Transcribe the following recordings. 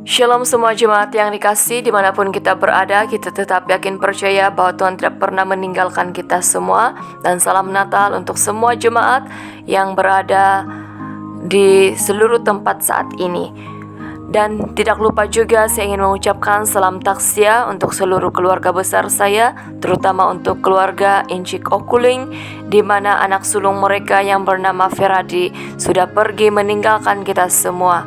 Shalom semua jemaat yang dikasih, dimanapun kita berada, kita tetap yakin percaya bahwa Tuhan tidak pernah meninggalkan kita semua. Dan salam Natal untuk semua jemaat yang berada di seluruh tempat saat ini. Dan tidak lupa juga saya ingin mengucapkan salam takziah untuk seluruh keluarga besar saya, terutama untuk keluarga Incik Okuling, di mana anak sulung mereka yang bernama Feradi sudah pergi meninggalkan kita semua.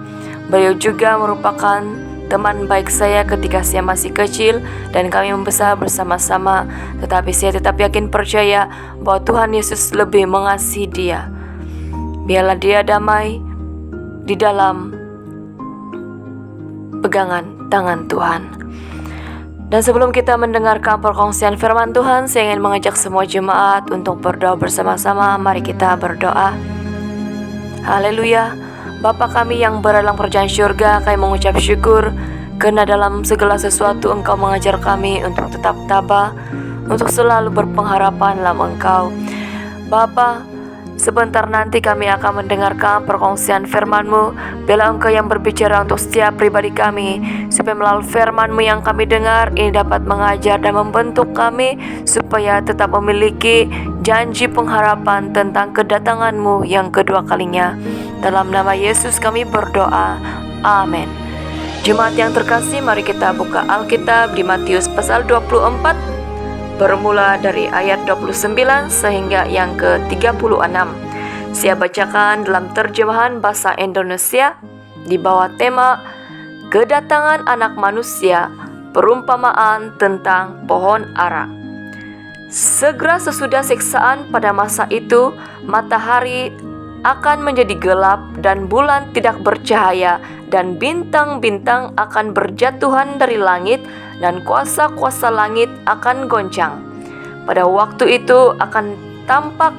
Beliau juga merupakan teman baik saya ketika saya masih kecil dan kami membesar bersama-sama. Tetapi saya tetap yakin percaya bahwa Tuhan Yesus lebih mengasihi dia. Biarlah dia damai di dalam pegangan tangan Tuhan. Dan sebelum kita mendengarkan perkongsian firman Tuhan, saya ingin mengajak semua jemaat untuk berdoa bersama-sama. Mari kita berdoa. Haleluya. Bapa kami yang berada dalam kerajaan syurga, kami mengucap syukur karena dalam segala sesuatu Engkau mengajar kami untuk tetap tabah, untuk selalu berpengharapan dalam Engkau. Bapa, sebentar nanti kami akan mendengarkan perkongsian firman-Mu. Biarlah Engkau yang berbicara untuk setiap pribadi kami, supaya melalui firman-Mu yang kami dengar ini dapat mengajar dan membentuk kami, supaya tetap memiliki janji pengharapan tentang kedatangan-Mu yang kedua kalinya. Dalam nama Yesus kami berdoa, amin. Jemaat yang terkasih, mari kita buka Alkitab di Matius pasal 24, bermula dari ayat 29 sehingga yang ke-36. Saya bacakan dalam terjemahan bahasa Indonesia di bawah tema Kedatangan Anak Manusia, perumpamaan tentang pohon ara. Segera sesudah siksaan pada masa itu, matahari akan menjadi gelap dan bulan tidak bercahaya, dan bintang-bintang akan berjatuhan dari langit, dan kuasa-kuasa langit akan goncang. Pada waktu itu akan tampak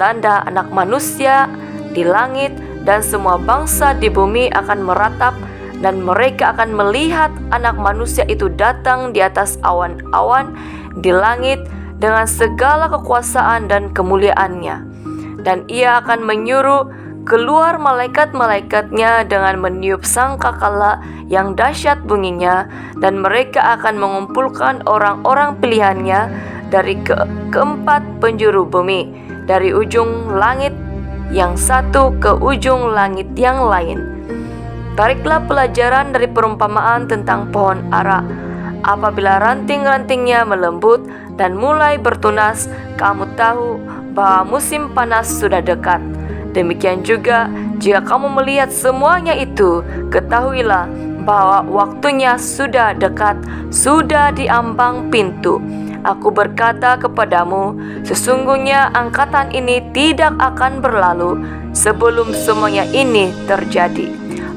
tanda Anak Manusia di langit, dan semua bangsa di bumi akan meratap, dan mereka akan melihat Anak Manusia itu datang di atas awan-awan di langit dengan segala kekuasaan dan kemuliaannya. Dan ia akan menyuruh keluar malaikat-malaikatnya dengan meniup sangkakala yang dahsyat bunyinya, dan mereka akan mengumpulkan orang-orang pilihannya dari keempat penjuru bumi, dari ujung langit yang satu ke ujung langit yang lain. Tariklah pelajaran dari perumpamaan tentang pohon ara. Apabila ranting-rantingnya melembut dan mulai bertunas, kamu tahu bahwa musim panas sudah dekat. Demikian juga, jika kamu melihat semuanya itu, ketahuilah bahwa waktunya sudah dekat, sudah di ambang pintu. Aku berkata kepadamu, sesungguhnya angkatan ini tidak akan berlalu sebelum semuanya ini terjadi.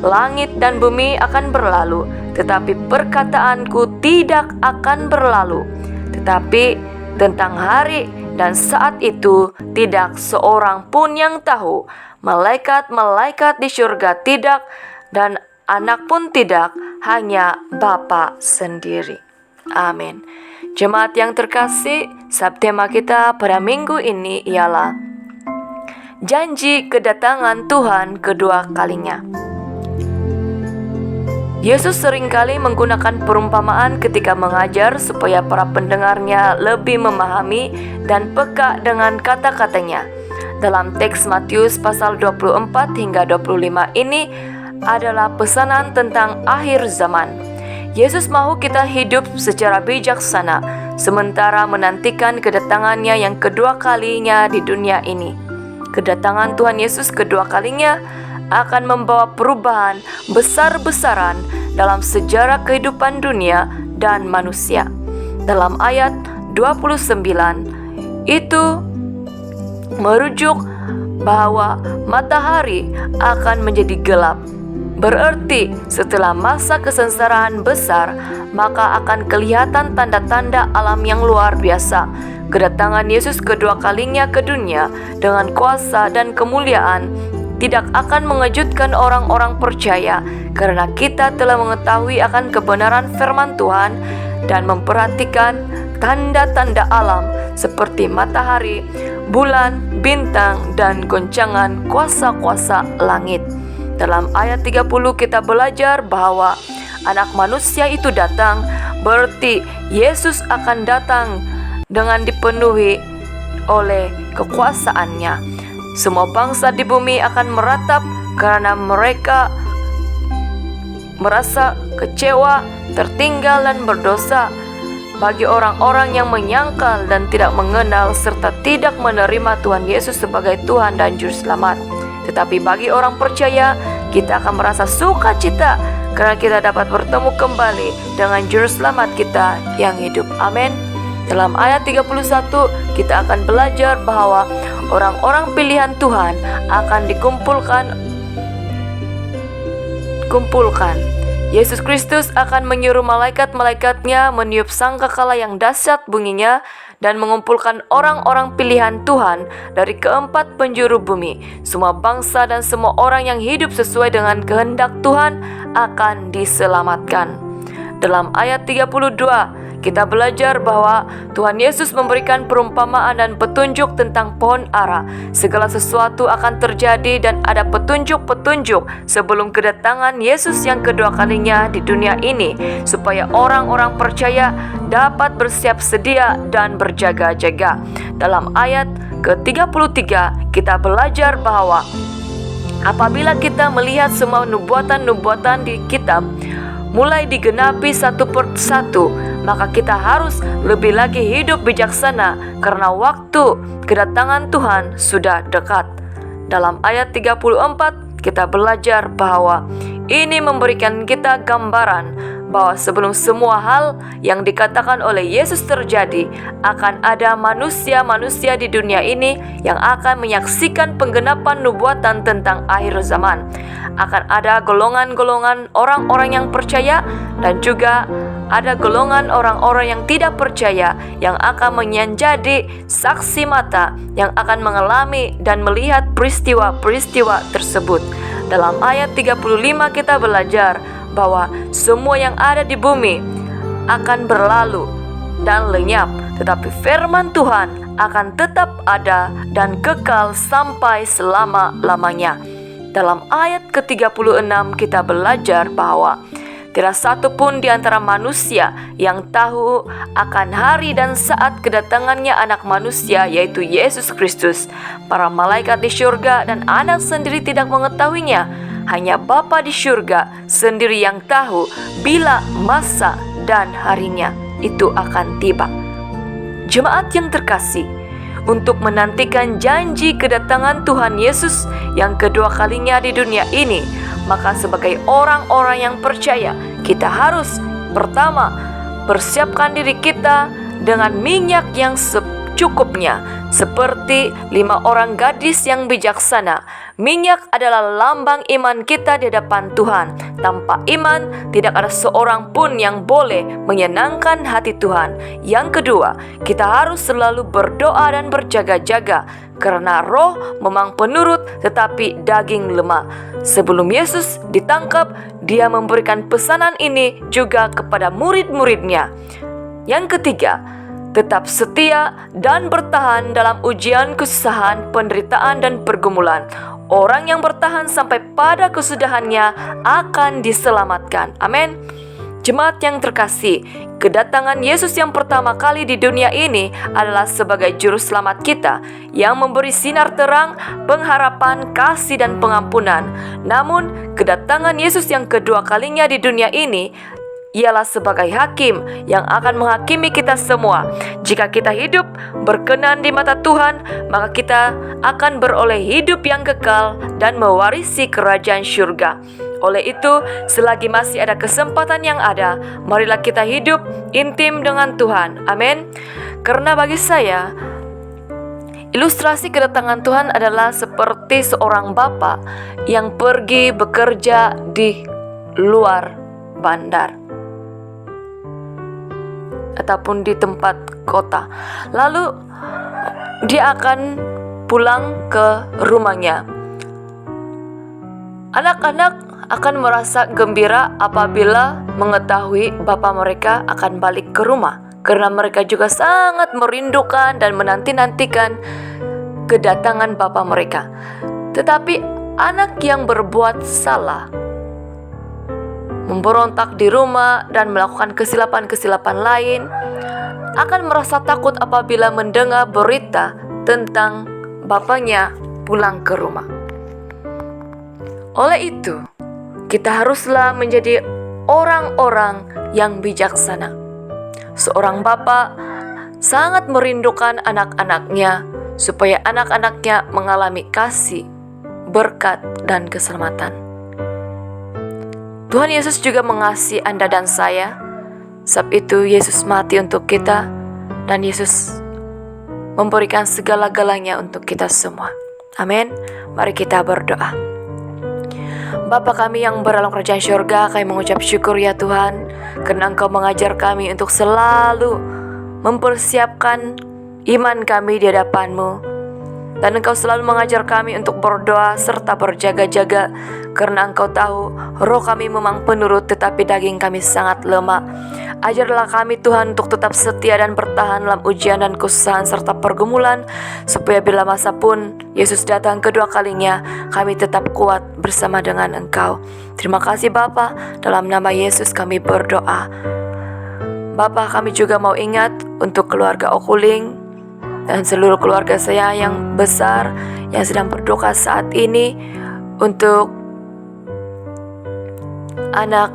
Langit dan bumi akan berlalu, tetapi perkataanku tidak akan berlalu. Tetapi tentang hari dan saat itu tidak seorang pun yang tahu, malaikat-malaikat di surga tidak, dan anak pun tidak, hanya Bapa sendiri. Amin. Jemaat yang terkasih, subtema kita pada minggu ini ialah janji kedatangan Tuhan kedua kalinya. Yesus seringkali menggunakan perumpamaan ketika mengajar supaya para pendengarnya lebih memahami dan peka dengan kata-katanya. Dalam teks Matius pasal 24 hingga 25 ini adalah pesanan tentang akhir zaman. Yesus mau kita hidup secara bijaksana sementara menantikan kedatangannya yang kedua kalinya di dunia ini. Kedatangan Tuhan Yesus kedua kalinya akan membawa perubahan besar-besaran dalam sejarah kehidupan dunia dan manusia. Dalam ayat 29 itu merujuk bahwa matahari akan menjadi gelap. Berarti setelah masa kesengsaraan besar, maka akan kelihatan tanda-tanda alam yang luar biasa. Kedatangan Yesus kedua kalinya ke dunia dengan kuasa dan kemuliaan tidak akan mengejutkan orang-orang percaya, karena kita telah mengetahui akan kebenaran firman Tuhan dan memperhatikan tanda-tanda alam seperti matahari, bulan, bintang, dan goncangan kuasa-kuasa langit. Dalam ayat 30 kita belajar bahwa Anak Manusia itu datang, berarti Yesus akan datang dengan dipenuhi oleh kekuasaannya. Semua bangsa di bumi akan meratap karena mereka merasa kecewa, tertinggal dan berdosa. Bagi orang-orang yang menyangkal dan tidak mengenal serta tidak menerima Tuhan Yesus sebagai Tuhan dan Juru Selamat. Tetapi bagi orang percaya, kita akan merasa sukacita karena kita dapat bertemu kembali dengan Juru Selamat kita yang hidup. Amin. Dalam ayat 31, kita akan belajar bahwa orang-orang pilihan Tuhan akan dikumpulkan. Yesus Kristus akan menyuruh malaikat-malaikatnya meniup sangkakala yang dahsyat bunyinya dan mengumpulkan orang-orang pilihan Tuhan dari keempat penjuru bumi. Semua bangsa dan semua orang yang hidup sesuai dengan kehendak Tuhan akan diselamatkan. Dalam ayat 32, kita belajar bahwa Tuhan Yesus memberikan perumpamaan dan petunjuk tentang pohon ara. Segala sesuatu akan terjadi dan ada petunjuk-petunjuk sebelum kedatangan Yesus yang kedua kalinya di dunia ini, supaya orang-orang percaya dapat bersiap sedia dan berjaga-jaga. Dalam ayat ke-33, kita belajar bahwa apabila kita melihat semua nubuatan-nubuatan di kitab mulai digenapi satu persatu, maka kita harus lebih lagi hidup bijaksana karena waktu kedatangan Tuhan sudah dekat. Dalam ayat 34, kita belajar bahwa ini memberikan kita gambaran bahwa sebelum semua hal yang dikatakan oleh Yesus terjadi, akan ada manusia-manusia di dunia ini yang akan menyaksikan penggenapan nubuatan tentang akhir zaman. Akan ada golongan-golongan orang-orang yang percaya dan juga ada golongan orang-orang yang tidak percaya yang akan menjadi saksi mata yang akan mengalami dan melihat peristiwa-peristiwa tersebut. Dalam ayat 35 kita belajar bahwa semua yang ada di bumi akan berlalu dan lenyap, tetapi firman Tuhan akan tetap ada dan kekal sampai selama-lamanya. Dalam ayat ke-36 kita belajar bahwa tidak satu pun di antara manusia yang tahu akan hari dan saat kedatangannya Anak Manusia, yaitu Yesus Kristus. Para malaikat di surga dan Anak sendiri tidak mengetahuinya. Hanya Bapa di surga sendiri yang tahu bila masa dan harinya itu akan tiba. Jemaat yang terkasih, untuk menantikan janji kedatangan Tuhan Yesus yang kedua kalinya di dunia ini, maka sebagai orang-orang yang percaya, kita harus pertama persiapkan diri kita dengan minyak yang secukupnya, seperti 5 orang gadis yang bijaksana. Minyak adalah lambang iman kita di hadapan Tuhan. Tanpa iman, tidak ada seorang pun yang boleh menyenangkan hati Tuhan. Yang kedua, kita harus selalu berdoa dan berjaga-jaga, karena roh memang penurut tetapi daging lemah. Sebelum Yesus ditangkap, dia memberikan pesanan ini juga kepada murid-muridnya. Yang ketiga, tetap setia dan bertahan dalam ujian, kesusahan, penderitaan, dan pergumulan. Orang yang bertahan sampai pada kesudahannya akan diselamatkan. Amin. Jemaat yang terkasih, kedatangan Yesus yang pertama kali di dunia ini adalah sebagai juru selamat kita yang memberi sinar terang, pengharapan, kasih, dan pengampunan. Namun, kedatangan Yesus yang kedua kalinya di dunia ini ialah sebagai hakim yang akan menghakimi kita semua. Jika kita hidup berkenan di mata Tuhan, maka kita akan beroleh hidup yang kekal dan mewarisi kerajaan surga. Oleh itu, selagi masih ada kesempatan yang ada, marilah kita hidup intim dengan Tuhan. Amin. Karena bagi saya, ilustrasi kedatangan Tuhan adalah seperti seorang bapa yang pergi bekerja di luar bandar ataupun di tempat kota. Lalu dia akan pulang ke rumahnya. Anak-anak akan merasa gembira apabila mengetahui bapa mereka akan balik ke rumah, karena mereka juga sangat merindukan dan menanti-nantikan kedatangan bapa mereka. Tetapi anak yang berbuat salah, memberontak di rumah, dan melakukan kesilapan-kesilapan lain, akan merasa takut apabila mendengar berita tentang bapaknya pulang ke rumah. Oleh itu, kita haruslah menjadi orang-orang yang bijaksana. Seorang bapak sangat merindukan anak-anaknya supaya anak-anaknya mengalami kasih, berkat, dan keselamatan. Tuhan Yesus juga mengasihi Anda dan saya. Sebab itu Yesus mati untuk kita, dan Yesus memberikan segala-galanya untuk kita semua. Amin. Mari kita berdoa. Bapa kami yang berdalam kerajaan syurga, kami mengucap syukur ya Tuhan, karena Engkau mengajar kami untuk selalu mempersiapkan iman kami di hadapan-Mu. Dan Engkau selalu mengajar kami untuk berdoa serta berjaga-jaga, karena Engkau tahu roh kami memang penurut, tetapi daging kami sangat lemah. Ajarlah kami Tuhan untuk tetap setia dan bertahan dalam ujian dan kesusahan serta pergumulan, supaya bila masa pun Yesus datang kedua kalinya, kami tetap kuat bersama dengan Engkau. Terima kasih Bapa, dalam nama Yesus kami berdoa. Bapa, kami juga mau ingat untuk keluarga Okuling dan seluruh keluarga saya yang besar yang sedang berduka saat ini, untuk anak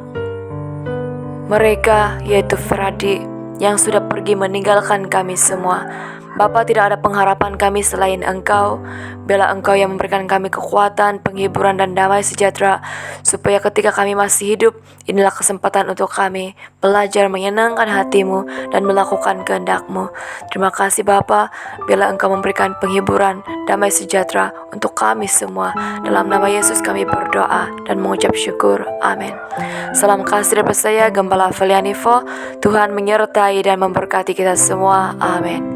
mereka yaitu Feradi yang sudah pergi meninggalkan kami semua. Bapa, tidak ada pengharapan kami selain Engkau. Biarlah Engkau yang memberikan kami kekuatan, penghiburan, dan damai sejahtera, supaya ketika kami masih hidup, inilah kesempatan untuk kami belajar menyenangkan hati-Mu dan melakukan kehendak-Mu. Terima kasih Bapa, biarlah Engkau memberikan penghiburan, damai sejahtera untuk kami semua. Dalam nama Yesus kami berdoa dan mengucap syukur. Amin. Salam kasih dari saya, Gembala Felianivo. Tuhan menyertai dan memberkati kita semua. Amin.